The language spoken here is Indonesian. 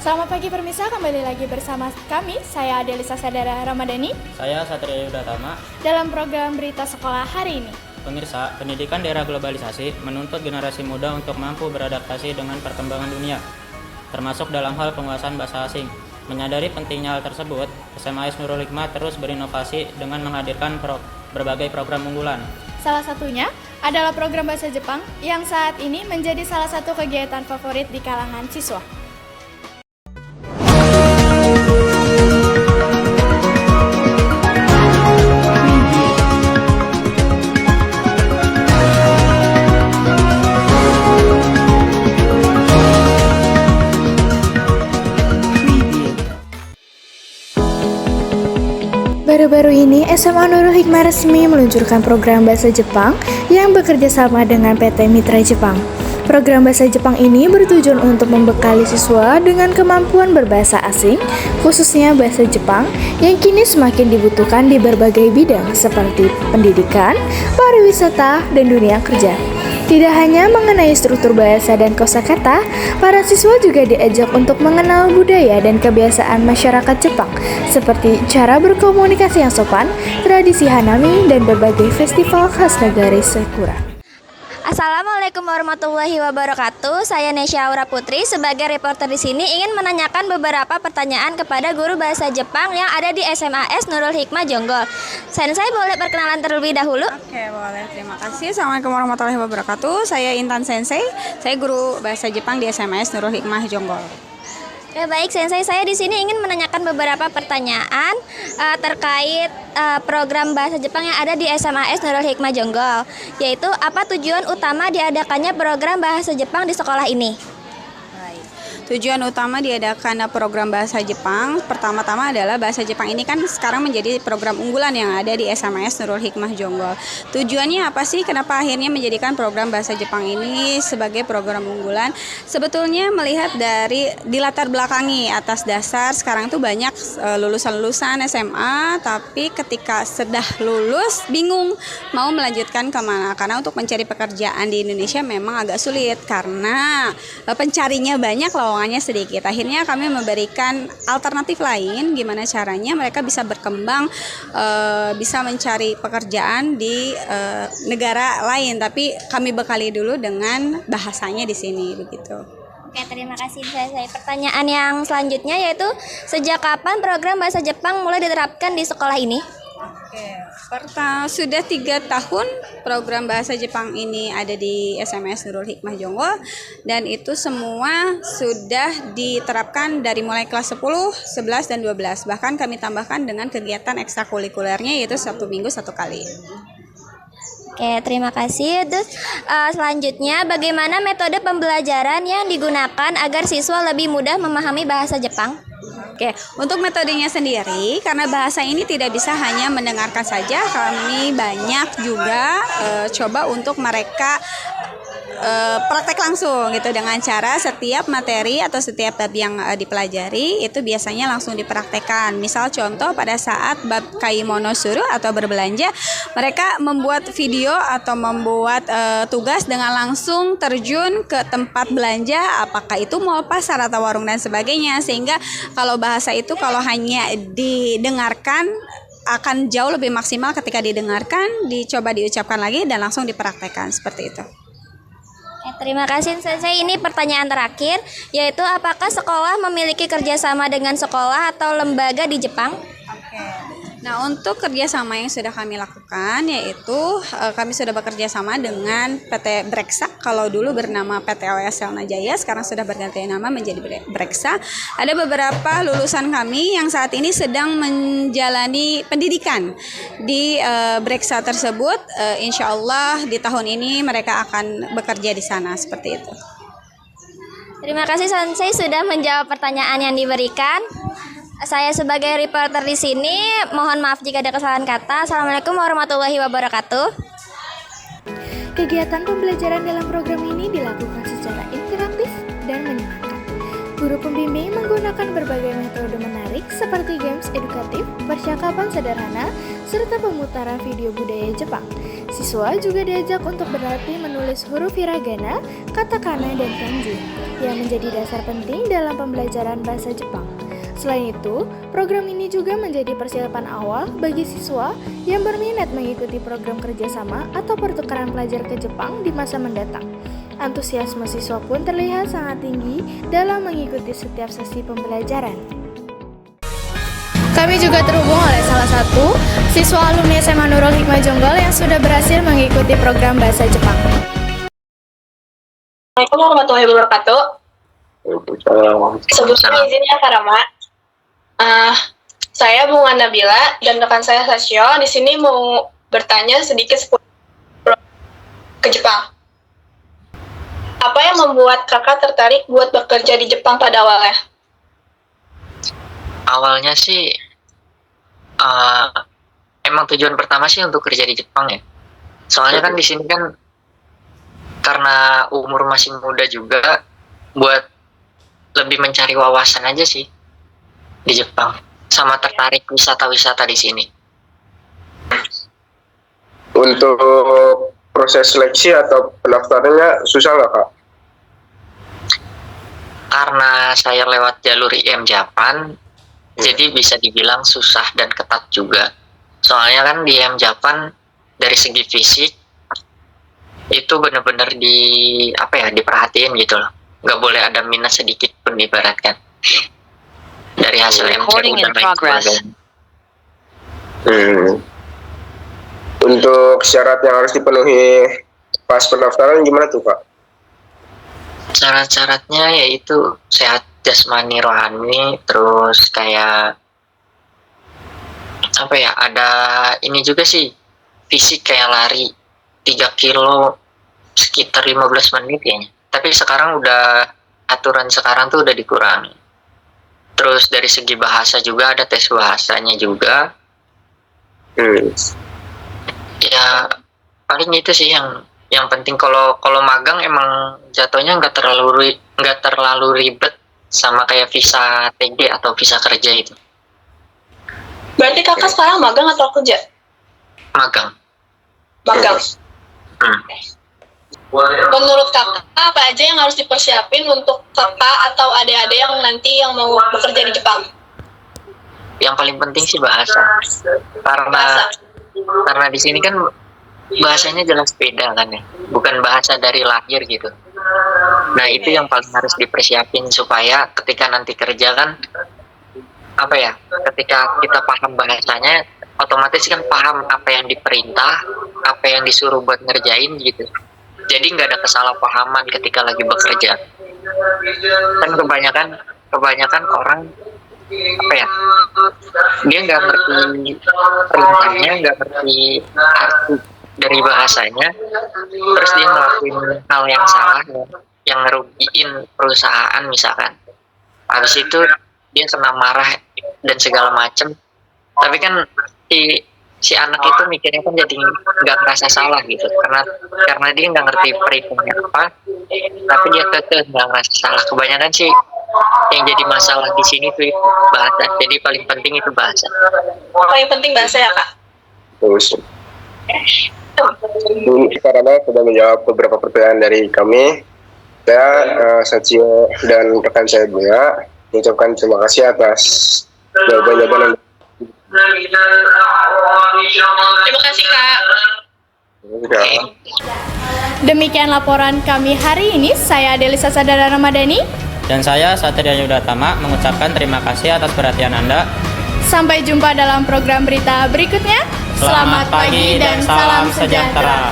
Selamat pagi Permisa, kembali lagi bersama kami. Saya Adelisa Sadara Ramadhani. Saya Satria Yudatama. Dalam program Berita Sekolah hari ini. Pemirsa, pendidikan di era globalisasi menuntut generasi muda untuk mampu beradaptasi dengan perkembangan dunia, termasuk dalam hal penguasaan bahasa asing. Menyadari pentingnya hal tersebut, SMAS Nurul Hikmah terus berinovasi dengan menghadirkan berbagai program unggulan. Salah satunya adalah program bahasa Jepang yang saat ini menjadi salah satu kegiatan favorit di kalangan siswa. Baru-baru ini, SMA Nurul Hikmah resmi meluncurkan program bahasa Jepang yang bekerja sama dengan PT Mitra Jepang. Program bahasa Jepang ini bertujuan untuk membekali siswa dengan kemampuan berbahasa asing, khususnya bahasa Jepang, yang kini semakin dibutuhkan di berbagai bidang seperti pendidikan, pariwisata, dan dunia kerja. Tidak hanya mengenai struktur bahasa dan kosakata, para siswa juga diajak untuk mengenal budaya dan kebiasaan masyarakat Jepang, seperti cara berkomunikasi yang sopan, tradisi Hanami, dan berbagai festival khas negara Sakura. Assalamualaikum warahmatullahi wabarakatuh. Saya Nesya Aura Putri sebagai reporter di sini ingin menanyakan beberapa pertanyaan kepada guru bahasa Jepang yang ada di SMAS Nurul Hikmah Jonggol. Sensei boleh perkenalan terlebih dahulu? Oke, boleh. Terima kasih. Assalamualaikum warahmatullahi wabarakatuh. Saya Intan Sensei. Saya guru bahasa Jepang di SMAS Nurul Hikmah Jonggol. Ya, baik Sensei, saya di sini ingin menanyakan beberapa pertanyaan terkait program bahasa Jepang yang ada di SMAS Nurul Hikmah Jonggol, yaitu apa tujuan utama diadakannya program bahasa Jepang di sekolah ini? Tujuan utama diadakan program bahasa Jepang pertama-tama adalah bahasa Jepang ini kan sekarang menjadi program unggulan yang ada di SMAS Nurul Hikmah Jonggol. Tujuannya apa sih? Kenapa akhirnya menjadikan program bahasa Jepang ini sebagai program unggulan? Sebetulnya melihat dari dilatar belakangi atas dasar sekarang tuh banyak lulusan-lulusan SMA tapi ketika sudah lulus bingung mau melanjutkan kemana, karena untuk mencari pekerjaan di Indonesia memang agak sulit karena pencarinya banyak, lowongannya sedikit. Akhirnya kami memberikan alternatif lain gimana caranya mereka bisa berkembang, bisa mencari pekerjaan di negara lain, tapi kami bekali dulu dengan bahasanya di sini begitu. Oke, terima kasih. Saya pertanyaan yang selanjutnya yaitu sejak kapan program bahasa Jepang mulai diterapkan di sekolah ini? Sudah 3 tahun program bahasa Jepang ini ada di SMAS Nurul Hikmah Jonggol, dan itu semua sudah diterapkan dari mulai kelas 10, 11, dan 12. Bahkan kami tambahkan dengan kegiatan ekstrakurikulernya yaitu 1 minggu 1 kali. Oke, terima kasih. Terus selanjutnya bagaimana metode pembelajaran yang digunakan agar siswa lebih mudah memahami bahasa Jepang? Oke, untuk metodenya sendiri, karena bahasa ini tidak bisa hanya mendengarkan saja, kami banyak juga coba untuk mereka praktek langsung gitu, dengan cara setiap materi atau setiap bab yang dipelajari itu biasanya langsung dipraktekkan. Misal contoh pada saat bab kaimono suru atau berbelanja, mereka membuat video atau membuat tugas dengan langsung terjun ke tempat belanja, apakah itu mall, pasar atau warung dan sebagainya, sehingga kalau bahasa itu kalau hanya didengarkan akan jauh lebih maksimal ketika didengarkan, dicoba diucapkan lagi dan langsung dipraktekkan seperti itu. Terima kasih Sensei. Ini pertanyaan terakhir, yaitu apakah sekolah memiliki kerjasama dengan sekolah atau lembaga di Jepang? Nah, untuk kerjasama yang sudah kami lakukan yaitu kami sudah bekerja sama dengan PT Breksa. Kalau dulu bernama PT OS Selna Jaya, sekarang sudah berganti nama menjadi Breksa. Ada beberapa lulusan kami yang saat ini sedang menjalani pendidikan di Breksa tersebut. Insya Allah di tahun ini mereka akan bekerja di sana seperti itu. Terima kasih Sensei sudah menjawab pertanyaan yang diberikan. Saya sebagai reporter di sini mohon maaf jika ada kesalahan kata. Assalamualaikum warahmatullahi wabarakatuh. Kegiatan pembelajaran dalam program ini dilakukan secara interaktif dan menyenangkan. Guru guru pembimbing menggunakan berbagai metode menarik seperti games edukatif, percakapan sederhana, serta pemutaran video budaya Jepang. Siswa juga diajak untuk berlatih menulis huruf hiragana, katakana, dan kanji yang menjadi dasar penting dalam pembelajaran bahasa Jepang. Selain itu, program ini juga menjadi persiapan awal bagi siswa yang berminat mengikuti program kerjasama atau pertukaran pelajar ke Jepang di masa mendatang. Antusiasme siswa pun terlihat sangat tinggi dalam mengikuti setiap sesi pembelajaran. Kami juga terhubung oleh salah satu siswa alumni SMA Nurul Hikmah Jonggol yang sudah berhasil mengikuti program bahasa Jepang. Assalamualaikum warahmatullahi wabarakatuh. Sebelumnya izin ya Kak Rama. Saya Bunga Nabila dan rekan saya Sasio di sini mau bertanya sedikit ke Jepang. Apa yang membuat kakak tertarik buat bekerja di Jepang pada awalnya? Awalnya sih emang tujuan pertama sih untuk kerja di Jepang ya. Soalnya kan di sini kan karena umur masih muda juga, buat lebih mencari wawasan aja sih di Jepang, sama tertarik wisata-wisata di sini. Untuk proses seleksi atau pendaftarannya susah nggak Kak? Karena saya lewat jalur IM Japan, jadi bisa dibilang susah dan ketat juga. Soalnya kan di IM Japan dari segi fisik itu benar-benar diperhatiin gitu loh. Nggak boleh ada minus sedikit pun diibaratkan dari hasil MCU dan lain sebagainya. Untuk syarat yang harus dipenuhi pas pendaftaran gimana tuh Kak? Syarat-syaratnya yaitu sehat jasmani rohani, terus kayak ada ini juga sih, fisik kayak lari 3 kilo sekitar 15 menit kayaknya. Tapi sekarang aturan sekarang tuh udah dikurangi. Terus dari segi bahasa juga ada tes bahasanya juga. Ya paling itu sih yang penting. Kalau magang emang jatuhnya nggak terlalu ribet sama kayak visa TG atau visa kerja itu. Berarti kakak sekarang magang atau kerja? Magang. Menurut kakak, apa aja yang harus dipersiapin untuk kakak atau adik-adik yang nanti yang mau bekerja di Jepang? Yang paling penting sih bahasa. Karena di sini kan bahasanya jelas beda kan ya, bukan bahasa dari lahir gitu. Nah itu yang paling harus dipersiapin supaya ketika nanti kerja kan ketika kita paham bahasanya, otomatis kan paham apa yang diperintah, apa yang disuruh buat ngerjain gitu. Jadi nggak ada kesalahpahaman ketika lagi bekerja. Kan kebanyakan orang dia nggak ngerti perintahnya, nggak ngerti arti dari bahasanya, terus dia ngelakuin hal yang salah, yang ngerugiin perusahaan misalkan. Habis itu dia kena marah dan segala macem. Tapi kan si anak itu mikirnya kan jadi nggak ngerasa salah gitu, karena dia nggak ngerti perhitungannya apa, tapi dia kekeh nggak ngerasa salah. Kebanyakan sih yang jadi masalah di sini tuh bahasa. Jadi paling penting itu bahasa. Paling penting bahasa ya Kak? Terus karena sudah menjawab beberapa pertanyaan dari kami, saya Satio dan rekan saya Bunga mengucapkan terima kasih atas jawaban-jawaban. Terima kasih Kak. Demikian laporan kami hari ini. Saya Adelisa Sadara Ramadhani. Dan saya Satria Yudatama mengucapkan terima kasih atas perhatian Anda. Sampai jumpa dalam program berita berikutnya. Selamat pagi dan salam sejahtera.